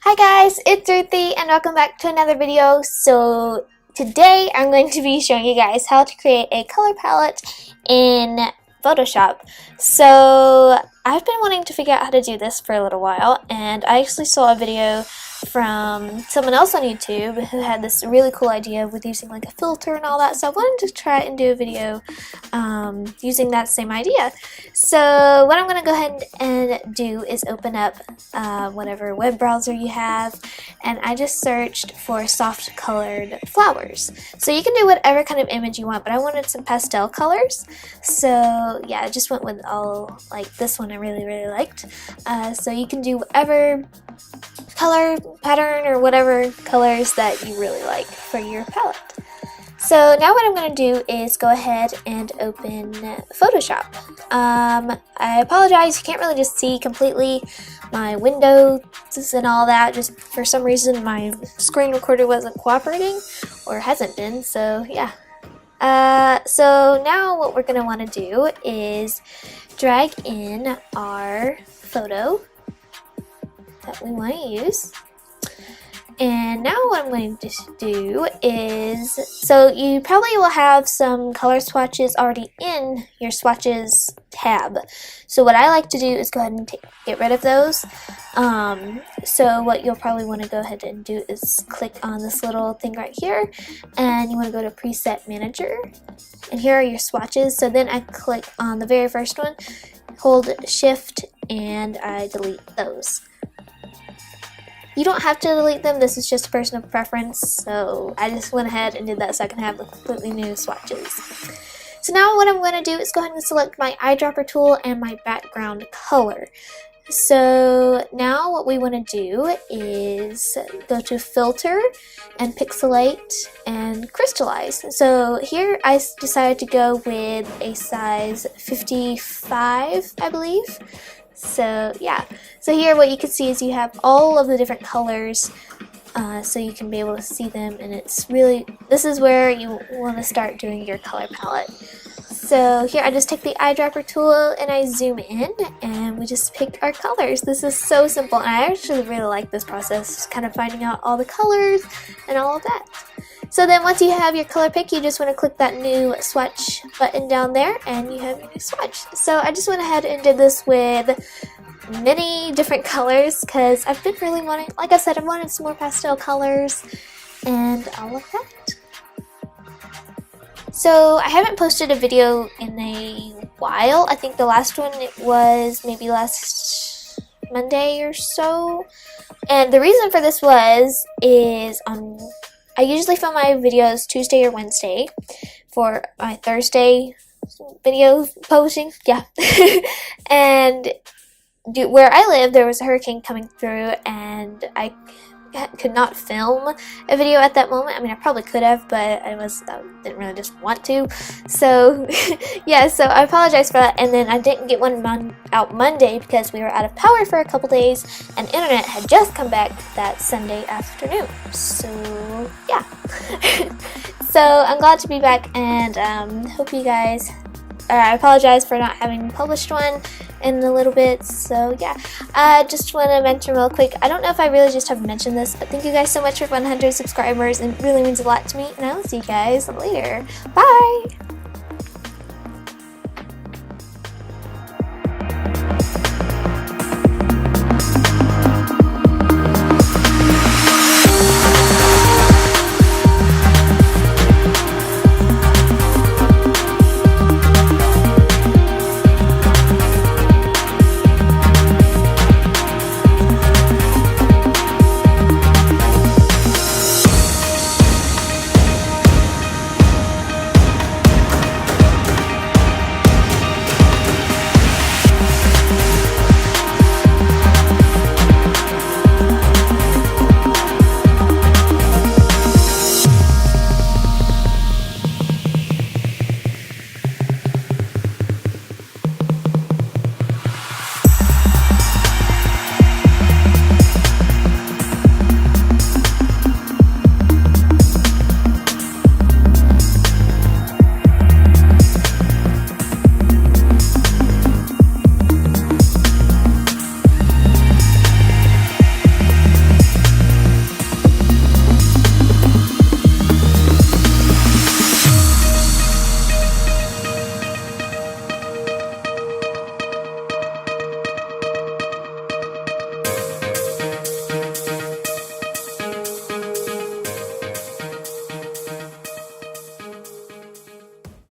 Hi guys, it's Ruthie and welcome back to another video. So today I'm going to be showing you guys how to create a color palette in Photoshop. So I've been wanting to figure out how to do this for a little while, and I actually saw a video from someone else on YouTube who had this really cool idea with using like a filter and all that, so I wanted to try and do a video using that same idea. So what I'm going to go ahead and do is open up whatever web browser you have, and I just searched for soft colored flowers. So you can do whatever kind of image you want, but I wanted some pastel colors, so yeah, I just went with all, like this one I really liked. So you can do whatever color pattern or whatever colors that you really like for your palette. So now what I'm going to do is go ahead and open Photoshop. I apologize, you can't really just see completely my windows and all that. Just for some reason my screen recorder wasn't cooperating, or hasn't been, so yeah. So now what we're going to want to do is drag in our photo that we want to use. And now what I'm going to do is, so you probably will have some color swatches already in your swatches tab. So what I like to do is go ahead and get rid of those. So what you'll probably want to go ahead and do is click on this little thing right here, and you want to go to Preset Manager, and here are your swatches. So then I click on the very first one, hold Shift, and I delete those. You don't have to delete them, this is just a personal preference, so I just went ahead and did that so I can have the completely new swatches. So now what I'm going to do is go ahead and select my eyedropper tool and my background color. So now what we want to do is go to Filter and Pixelate and Crystallize. So here I decided to go with a size 55, I believe. So yeah, so here what you can see is you have all of the different colors, so you can be able to see them, and it's really, this is where you want to start doing your color palette. So here I just take the eyedropper tool and I zoom in, and we just pick our colors. This is so simple, and I actually really like this process, just kind of finding out all the colors and all of that. So then once you have your color pick, you just want to click that new swatch button down there, and you have your new swatch. So I just went ahead and did this with many different colors because I've been really wanting, like I said, I wanted some more pastel colors and all of that. So I haven't posted a video in a while. I think the last one was maybe last Monday or so. And the reason for this is I usually film my videos Tuesday or Wednesday for my Thursday video posting. Yeah. And where I live, there was a hurricane coming through, and I could not film a video at that moment. I mean, I probably could have, but I didn't really just want to. So yeah, so I apologize for that. And then I didn't get one out Monday because we were out of power for a couple days, and internet had just come back that Sunday afternoon. So yeah. So I'm glad to be back, and hope you guys, I apologize for not having published one in a little bit. So yeah, I just want to mention real quick, I don't know if I really just have mentioned this, but thank you guys so much for 100 subscribers, and it really means a lot to me, and I'll see you guys later. Bye!